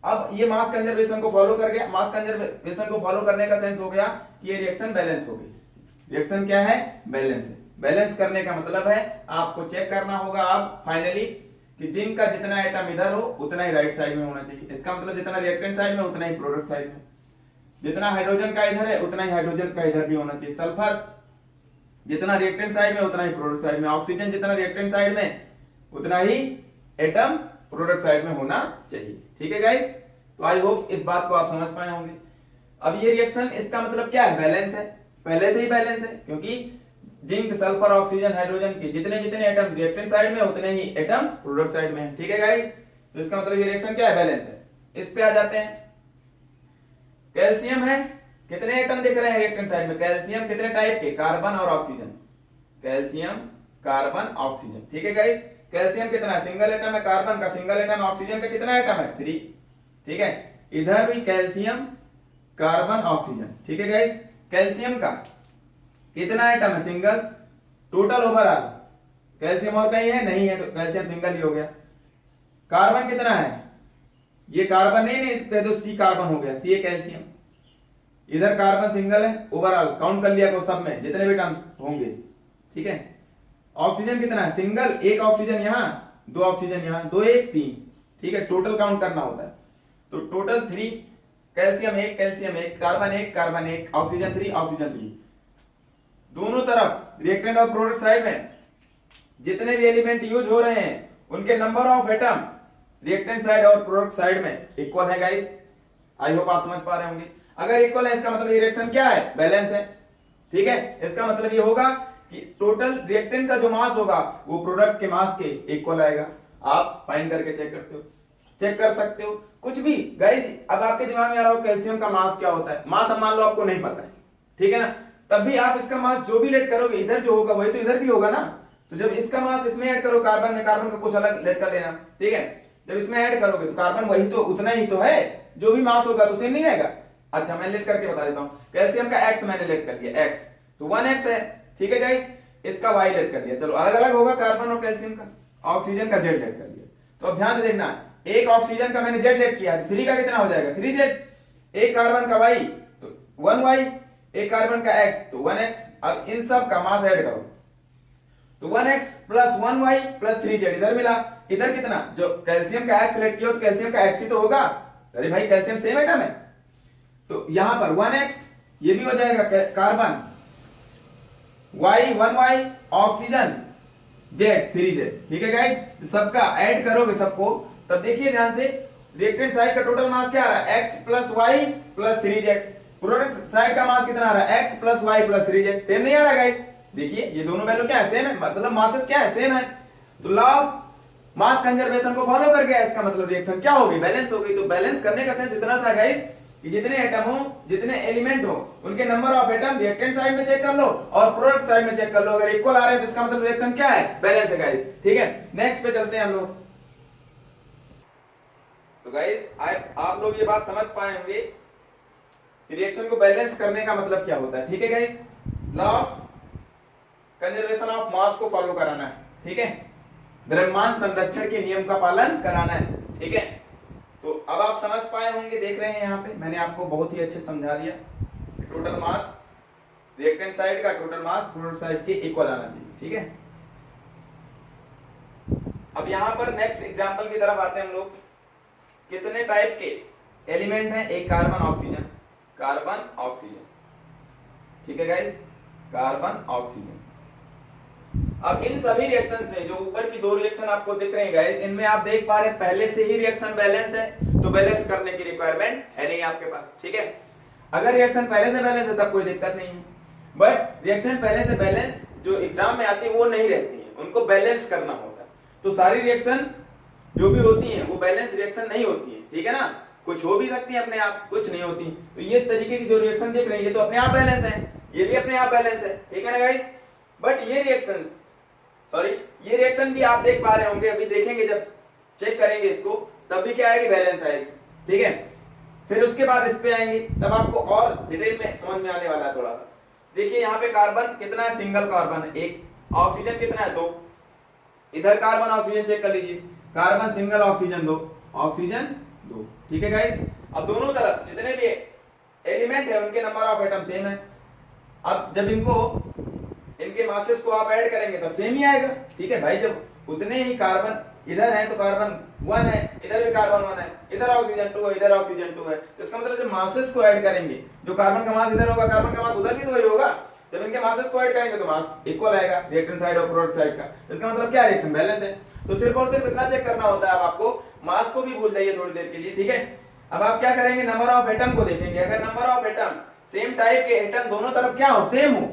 अब ये मास कंजर्वेशन को फॉलो कर गया। मास कंजर्वेशन को फॉलो करने का सेंस हो गया कि ये रिएक्शन बैलेंस हो गई। रिएक्शन क्या है, बैलेंस है। बैलेंस करने का मतलब है आपको चेक करना होगा अब फाइनली कि जिंक का जितना एटम इधर हो उतना ही राइट साइड में होना चाहिए। इसका मतलब जितना रिएक्टेंट साइड में उतना ही प्रोडक्ट साइड में, जितना हाइड्रोजन का इधर है उतना ही हाइड्रोजन का इधर भी होना चाहिए। सल्फर जितना रिएक्टेंट साइड में उतना ही प्रोडक्ट साइड में, ऑक्सीजन जितना रिएक्टेंट साइड में उतना ही एटम प्रोडक्ट साइड में होना चाहिए। ठीक है गाइस, तो आई होप इस बात को आप समझ पाए होंगे। अब ये रिएक्शन इसका मतलब क्या है, बैलेंस है। पहले से ही बैलेंस है क्योंकि जिंक सल्फर ऑक्सीजन हाइड्रोजन के जितने जितने एटम रिएक्टेंट साइड में उतने ही एटम प्रोडक्ट साइड में है। ठीक है गाइस, तो इसका मतलब ये रिएक्शन क्या है, बैलेंस है। इस पे आ जाते हैं। कैल्शियम है, कितने एटम दिख रहे हैं रिएक्टेंट साइड में, कैल्शियम कितने टाइप के, कार्बन और ऑक्सीजन, कैल्शियम कार्बन ऑक्सीजन। ठीक है गाइस, कैल्शियम कितना सिंगल एटम है, कार्बन का सिंगल एटम, ऑक्सीजन का कितना एटम है, 3। ठीक है, इधर भी कैल्शियम कार्बन ऑक्सीजन। ठीक है गाइस, कैल्शियम का कितना एटम है, सिंगल। टोटल ओवरऑल कैल्शियम और कहीं है नहीं है तो कैल्शियम सिंगल ही हो गया। कार्बन कितना है, ये कार्बन नहीं कह दो सी कार्बन हो गया, सी ए कैल्शियम। इधर कार्बन सिंगल है, ओवरऑल काउंट कर लिया को सब में जितने भी टर्म्स होंगे। ठीक है, ऑक्सीजन कितना है, सिंगल, एक ऑक्सीजन यहां, दो ऑक्सीजन यहां, 2 1 3। ठीक है, टोटल काउंट करना होता है तो total 3, calcium 1 calcium 1, carbon 1 oxygen 3 oxygen 3। दोनों तरफ रिएक्टेंट और प्रोडक्ट साइड में जितने भी एलिमेंट यूज हो रहे हैं उनके number of atom reactant side और प्रोडक्ट साइड में इक्वल है गाइस। आई होप आप समझ पा रहे होंगे। अगर इक्वल है इसका मतलब ये रिएक्शन क्या है, बैलेंस है। ठीक है, इसका मतलब ये होगा कि टोटल रिएक्टेंट का जो मास होगा वो प्रोडक्ट के मास के इक्वल आएगा। आप फाइंड करके चेक करते हो, चेक कर सकते हो कुछ भी गाइस। अब आपके दिमाग में आ रहा हो कैल्शियम का मास क्या होता है, मास अब मान लो आपको नहीं पता है, ठीक है ना, तब भी आप इसका मास जो भी लेट करोगे इधर जो होगा वही तो इधर भी होगा ना। तो जब इसका मास इसमें ऐड करो, कार्बन में, कार्बन का कुछ अलग लेट कर लेना। ठीक है, जब इसमें ऐड करोगे तो कार्बन वही तो उतना ही तो है, जो भी मास होगा तो सेम नहीं आएगा। अच्छा मैं लेट करके बता देता हूं, कैल्शियम का x मैंने लेट कर दिया, x तो 1x है। ठीक है गाइस, इसका y लेट कर दिया, चलो अलग अलग होगा कार्बन और कैल्शियम का। ऑक्सीजन का z लेट कर दिया, तो अब ध्यान से देखना, एक ऑक्सीजन का मैंने z लेट किया तो 3 का कितना हो जाएगा, 3z। एक कार्बन का y तो 1y, एक कार्बन का x तो 1x। अब इन सब का मास ऐड करो तो 1x plus 1y plus 3z इधर मिला। इधर कितना, जो कैल्शियम का x लेट किया तो कैल्शियम का x ही तो होगा। अरे भाई कैल्शियम सेम एटम है, तो यहां पर 1x ये भी हो जाएगा carbon, y 1y oxygen z 3z। ठीक है गाइस, सबका ऐड करोगे सबको तब देखिए ध्यान से, रिएक्टेंट साइड का टोटल मास क्या आ रहा है, x plus y plus 3z। Product side का मास कितना आ रहा है, x plus y plus 3z। Same नहीं आ रहा गाइस, देखिए ये दोनों वैल्यू क्या है, सेम है, मतलब मासेस क्या है, सेम है। तो लॉ ऑफ मास कंजर्वेशन को फॉलो कर गया, इसका मतलब रिएक्शन क्या होगी, बैलेंस हो गई। तो बैलेंस करने का सेंस इतना सा गाइस कि जितने एटम हो, जितने एलिमेंट हो, उनके number of atom reactant side में चेक कर लो और प्रोडक्ट साइड में चेक कर लो। अगर इक्वल आ रहे हैं तो इसका मतलब रिएक्शन क्या है, बैलेंस है गाइस। ठीक है, नेक्स्ट पे चलते हैं हम लोग। तो गाइस आप लोग ये बात समझ पाए होंगे कि रिएक्शन को बैलेंस करने का मतलब क्या होता है। ठीक है guys, law of conservation of mass को फॉलो कराना है। ठीक है, द्रव्यमान संरक्षण के नियम का पालन कराना है। ठीक है, तो अब आप समझ पाए होंगे, देख रहे हैं यहाँ पे मैंने आपको बहुत ही अच्छे समझा दिया। टोटल मास रिएक्टेंट साइड का टोटल मास प्रोडक्ट साइड के इक्वल आना चाहिए। ठीक है, अब यहाँ पर नेक्स्ट एग्जांपल की तरफ आते हैं हम लोग। कितने टाइप के एलिमेंट हैं, एक कार्बन ऑक्सीजन, कार्बन ऑक्सीजन। ठीक है गाइस, कार्बन ऑक्सीजन। अब इन सभी रिएक्शंस में जो ऊपर की दो रिएक्शन आपको दिख रहे हैं गाइस, इनमें आप देख पा रहे हैं पहले से ही रिएक्शन बैलेंस है, तो बैलेंस करने की रिक्वायरमेंट है नहीं आपके पास, ठीक है। अगर रिएक्शन पहले से बैलेंस है तब कोई दिक्कत नहीं है, बट रिएक्शन पहले से बैलेंस जो एग्जाम में आती है वो नहीं रहती है, उनको बैलेंस करना होता है। तो सारी रिएक्शन जो भी होती है वो बैलेंस रिएक्शन नहीं होती है, ठीक है ना। कुछ हो भी सकती है अपने आप, कुछ नहीं होती। तो ये तरीके की जो रिएक्शन देख रहे हैं ये तो अपने आप बैलेंस है, ये भी अपने आप बैलेंस है, ठीक है ना गाइस। बट ये रिएक्शन भी आप देख पा रहे होंगे, अभी देखेंगे जब चेक करेंगे इसको तब भी क्या आएगी, बैलेंस आएगी, ठीक है। फिर उसके बाद इस पे आएंगे तब आपको और डिटेल में समझ में आने वाला है थोड़ा सा। देखिए यहाँ पे कार्बन कितना है, सिंगल कार्बन है एक, ऑक्सीजन कितना है, 2। इधर कार्बन ऑक्सीजन चेक कर लीजिए, कार्बन सिंगल ऑक्सीजन 2, ऑक्सीजन 2, ठीक है गाइस। अब दोनों तरफ जितने भी एलिमेंट है उनके नंबर ऑफ एटम सेम है। अब जब इनके मासेस को आप ऐड करेंगे तो सेम ही आएगा, ठीक है भाई। जब उतने ही कार्बन इधर है तो कार्बन 1 है, इधर भी कार्बन 1 है, इधर ऑक्सीजन 2 है, इधर ऑक्सीजन 2 है, तो इसका मतलब जब मासेस को ऐड करेंगे, जो कार्बन का मास इधर होगा कार्बन का मास उधर भी तो वही होगा। जब इनके मासेस को ऐड करेंगे तो मास इक्वल आएगा रिएक्टेंट साइड और प्रोडक्ट साइड का। इसका मतलब क्या, रिएक्शन बैलेंस है। तो सिर्फ और सिर्फ इतना चेक करना होता है। अब आपको मास को भी भूल जाइए थोड़ी देर के लिए, ठीक है। अब आप क्या करेंगे, नंबर ऑफ एटम को देखेंगे। अगर number of atom same type के एटम दोनों तरफ क्या हो, सेम हो,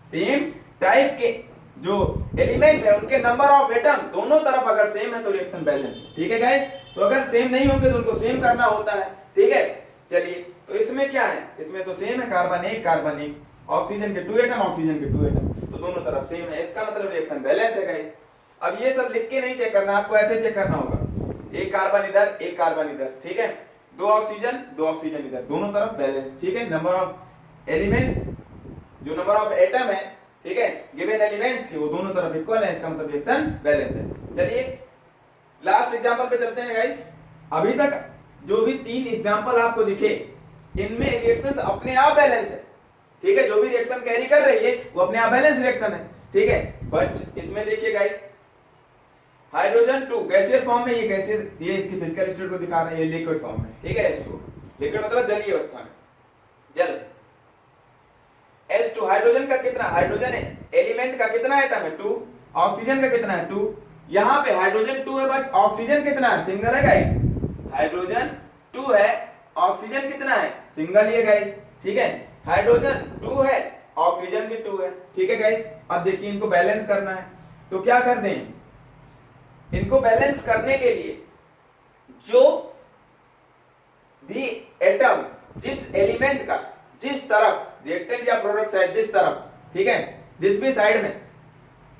सेम टाइप के जो एलिमेंट है उनके नंबर ऑफ एटम दोनों तरफ अगर सेम है तो रिएक्शन बैलेंस है, ठीक है गाइस। तो अगर सेम नहीं होंगे तो उनको सेम करना होता है, ठीक है। चलिए तो इसमें क्या है, इसमें तो सेम है, कार्बन 1 कार्बन 1, ऑक्सीजन के 2 एटम ऑक्सीजन के 2 एटम, तो दोनों तरफ सेम है, इसका मतलब रिएक्शन बैलेंस है गाइस। अब ये सब लिख के नहीं चेक करना, आपको ऐसे चेक करना होगा, एक कार्बन इधर एक कार्बन इधर, ठीक है, 2 ऑक्सीजन इधर, दोनों तरफ बैलेंस, ठीक है। नंबर ऑफ एलिमेंट्स जो नंबर ऑफ एटम है, ठीक है, गिवन एलिमेंट्स के वो दोनों तरफ इक्वल है, इसका मतलब रिएक्शन बैलेंस है। चलिए लास्ट एग्जांपल पे चलते हैं गाइस। अभी तक जो भी 3 एग्जांपल आपको दिखे इनमें रिएक्शंस अपने आप बैलेंस है, ठीक है। जो भी रिएक्शन कैरी कर रही है वो अपने आप बैलेंस रिएक्शन है, ठीक है। बट इसमें देखिए गाइस, हाइड्रोजन 2 गैसियस फॉर्म में, ये गैसियस, ये इसकी फिजिकल स्टेट को दिखा रहा है, ये लिक्विड फॉर्म में, ठीक है। H2 लिक्विड मतलब जलीय अवस्था में, जल। H2 हाइड्रोजन का कितना, हाइड्रोजन एलिमेंट का कितना एटम है, 2, ऑक्सीजन का कितना है, 2। यहाँ पे हाइड्रोजन 2 है बट ऑक्सीजन कितना है, सिंगल है गाइस। हाइड्रोजन 2 है, ऑक्सीजन कितना है, सिंगल ही है गाइस, ठीक है। हाइड्रोजन 2 है, ऑक्सीजन भी 2 है, ठीक है गाइस। अब देखिए इनको बैलेंस करना है तो क्या कर दें, इनको बैलेंस करने के लिए जो भी एटम जिस एलिमेंट का जिस तरफ रिएक्टेंट या प्रोडक्ट साइड जिस तरफ, ठीक है, जिस भी साइड में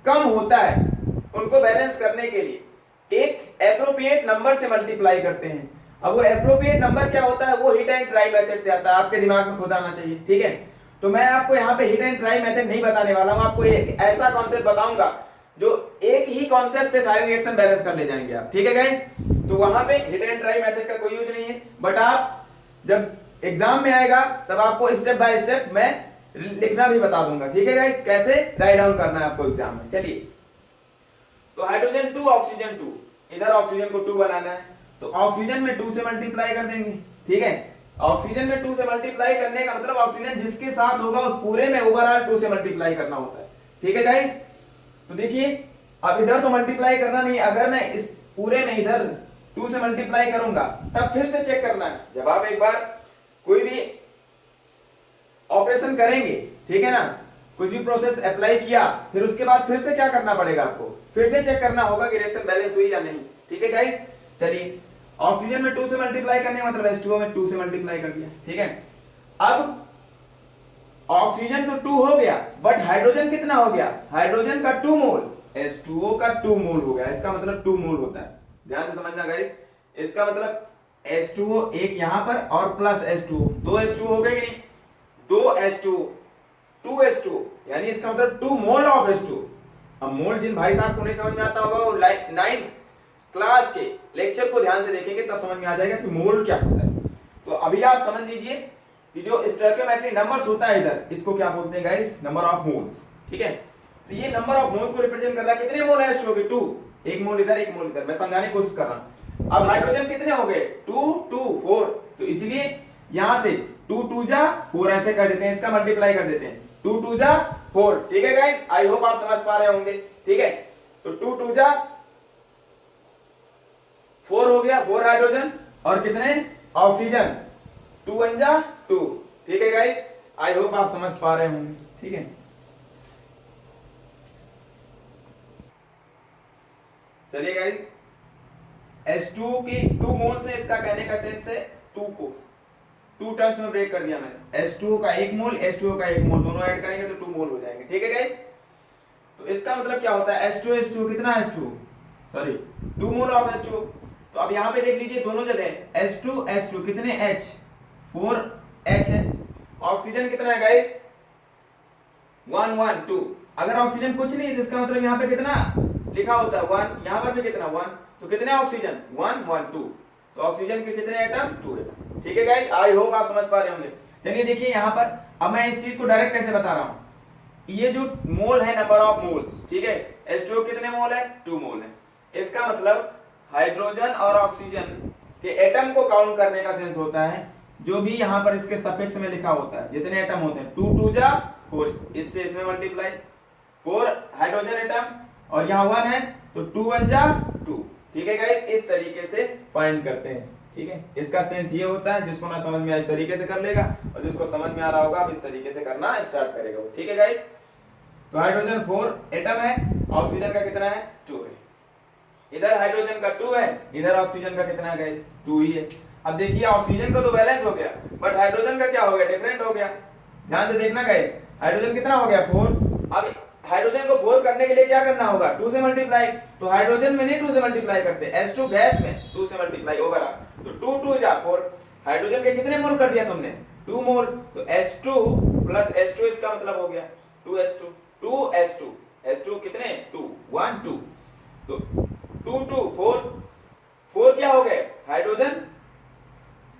कम होता है उनको बैलेंस करने के लिए एक एप्रोप्रिएट नंबर से मल्टीप्लाई करते हैं। अब वो एप्रोप्रिएट नंबर क्या होता है, वो हिट एंड ट्राई मेथड से आता है, आपके दिमाग में खुद आना चाहिए, ठीक है। तो मैं आपको यहाँ पे हिट एंड ट्राई मेथड नहीं बताने वाला हूं, आपको एक ऐसा कॉन्सेप्ट बताऊंगा जो एक ही कॉन्सेप्ट से सारे रिएक्शन बैलेंस कर ले जाएंगे आप, ठीक है गाइस। तो वहां पे हिट एंड ट्राई मेथड का कोई यूज नहीं है, बट आप जब एग्जाम में आएगा तब आपको स्टेप बाय स्टेप मैं लिखना भी बता दूंगा, ठीक है गाइस, कैसे राइट डाउन करना है आपको एग्जाम में। चलिए तो हाइड्रोजन 2 ऑक्सीजन 2, इधर ऑक्सीजन को 2 बनाना है तो ऑक्सीजन में 2 से मल्टीप्लाई कर देंगे, ठीक है। ऑक्सीजन में 2 से मल्टीप्लाई करने का मतलब ऑक्सीजन जिसके साथ होगा उस पूरे में ओवरऑल 2 से मल्टीप्लाई करना होता है, ठीक है गाइस। तो देखिए अब इधर तो मल्टीप्लाई करना नहीं, अगर मैं इस पूरे में इधर 2 से मल्टीप्लाई करूंगा तब फिर से चेक करना है। जब आप एक बार कोई भी ऑपरेशन करेंगे, ठीक है ना, कुछ भी प्रोसेस अप्लाई किया फिर उसके बाद फिर से क्या करना पड़ेगा, आपको फिर से चेक करना होगा कि रिएक्शन बैलेंस हुई या नहीं, ठीक है गाइस। चलिए ऑक्सीजन में 2 से मल्टीप्लाई करने का मतलब H2O में 2 से मल्टीप्लाई कर दिया, ठीक है। अब ऑक्सीजन तो 2 हो गया बट हाइड्रोजन कितना हो गया, हाइड्रोजन का 2 मोल, H2O का 2 मोल हो गया, इसका मतलब 2 मोल होता है, ध्यान से समझना गाइस। इसका मतलब H2O एक यहां पर और प्लस H2O, 2 H2O हो गए कि नहीं, 2 H2O 2 H2O, यानी इसका मतलब 2 मोल ऑफ H2O। अब मोल जिन भाई साहब को नहीं समझ में आता होगा वो 9th क्लास के लेक्चर को ध्यान से देखेंगे तब समझ में आ जाएगा कि मोल क्या होता है। तो अभी आप समझ लीजिए कि जो स्टोइकियोमेट्रिक नंबर्स होता है इधर, इसको क्या बोलते हैं गाइस, नंबर ऑफ मोल्स, ठीक है। तो ये नंबर ऑफ मोल को रिप्रेजेंट कर रहा है, कितने मोल है H2O के, 2, एक मोल इधर एक मोल इधर, मैं समझाने की कोशिश कर रहा हूं। अब हाइड्रोजन कितने हो गए, 2 2 4, तो इसलिए यहां से 2 2 जा 4 ऐसे कर देते हैं, इसका मल्टीप्लाई कर देते हैं, 2 2 जा 4। ठीक है गाइस, आई होप आप समझ पा रहे होंगे। ठीक है, तो 2 2 जा 4 हो गया, 4 हाइड्रोजन और कितने ऑक्सीजन, 2 1 जा 2। ठीक है गाइस, आई होप आप समझ पा रहे होंगे। ठीक है, चलिए गाइस, H2 की 2 मोल से, इसका कहने का सेंस है 2 को 2 टर्म्स में ब्रेक कर दिया मैंने। H2 का 1 मोल, H2 का 1 मोल, दोनों ऐड करेंगे तो 2 मोल हो जाएंगे। ठीक है गाइस, तो इसका मतलब क्या होता है, H2 कितना H2, sorry 2 mole of H2। तो अब यहाँ पे देख लीजिए दोनों जगह H2 कितने H, 4H है। ऑक्सीजन कितना है गाइस, 1 1 2। अगर ऑक्सीजन कुछ नहीं है, इसका मतलब यहाँ पे कितना लिखा होता है 1, यहाँ पर भी कितना 1, तो कितने ऑक्सीजन 1 1 2। तो ऑक्सीजन के कितने एटम, 2 एटम। ठीक है गाइस, आई होप आप समझ पा रहे होंगे। चलिए देखिए यहाँ पर, अब मैं इस चीज को डायरेक्ट कैसे बता रहा हूँ, ये जो मोल है, नंबर ऑफ मोल्स, ठीक है, H2 कितने मोल है, 2 मोल है। इसका मतलब हाइड्रोजन और ऑक्सीजन के एटम को काउंट करने का सेंस होता है जो भी यहाँ पर इसके सफिक्स में लिखा होता है, जितने एटम होते हैं, 2 2 जा 4, इससे इसमें मल्टीप्लाई, 4 हाइड्रोजन एटम और यहाँ 1 है तो 2 1 जा 2। ठीक है गाइस, इस तरीके से फाइंड करते हैं। ठीक है, इसका सेंस ये होता है, जिसको ना समझ में आए इस तरीके से कर लेगा, और जिसको समझ में आ रहा होगा अब इस तरीके से करना स्टार्ट करेगा वो। ठीक है गाइस, तो हाइड्रोजन 4 एटम है, ऑक्सीजन का कितना है, 2 है। इधर हाइड्रोजन का 2 है, इधर ऑक्सीजन का कितना है गाइस, 2 ही है। अब देखिए ऑक्सीजन का तो बैलेंस हो गया, बट हाइड्रोजन का क्या हो गया, डिफरेंट हो गया। ध्यान से देखना गाइस, हाइड्रोजन कितना हो गया 4। अब हाइड्रोजन को 4 करने के लिए क्या करना होगा, 2 से मल्टीप्लाई। तो हाइड्रोजन में नहीं 2 से मल्टीप्लाई करते, H2 गैस में 2 से मल्टीप्लाई ओवर आ, तो 2 2 जा 4। हाइड्रोजन के कितने मोल कर दिया तुमने, 2 मोल। तो H2 प्लस H2 इसका मतलब हो गया 2H2, 2H2, H2 कितने 2 1 2, तो 2 2 4, 4 क्या हो गए, हाइड्रोजन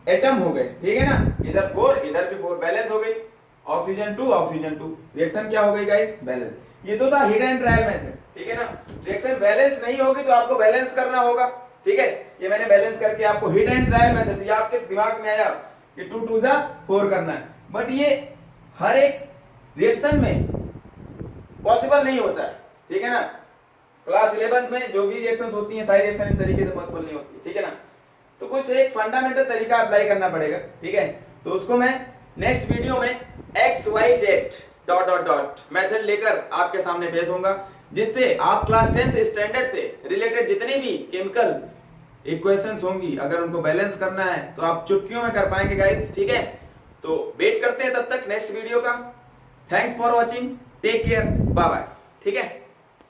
एटम हो गए। ठीक है ना, इधर 4 इधर भी 4, बैलेंस हो गई। ऑक्सीजन 2 ऑक्सीजन 2, रिएक्शन क्या हो गई गाइस, बैलेंस। ये तो था हिट एंड ट्रायल मेथड। ठीक है ना, रिएक्शन बैलेंस नहीं होगी तो आपको बैलेंस करना होगा। ठीक है, ये मैंने बैलेंस करके आपको हिट एंड ट्रायल मेथड, ये आपके दिमाग में आया कि 2 2 जा 4 करना है, बट ये हर एक रिएक्शन में पॉसिबल नहीं होता है। ठीक है ना, क्लास 11 में जो भी रिएक्शंस होती हैं सारी रिएक्शन इस तरीके से पॉसिबल नहीं होती। ठीक है ना, तो कुछ एक फंडामेंटल तरीका अप्लाई करना पड़ेगा। ठीक है, तो उसको मैं नेक्स्ट वीडियो में XYZ dot dot dot method लेकर आपके सामने पेश होऊंगा, जिससे आप क्लास 10th स्टैंडर्ड से रिलेटेड जितनी भी केमिकल इक्वेशंस होंगी, अगर उनको बैलेंस करना है तो आप चुटकियों में कर पाएंगे गाइस। ठीक है, तो वेट करते हैं तब तक नेक्स्ट वीडियो का। Thanks for watching, take care, bye bye. ठीक है।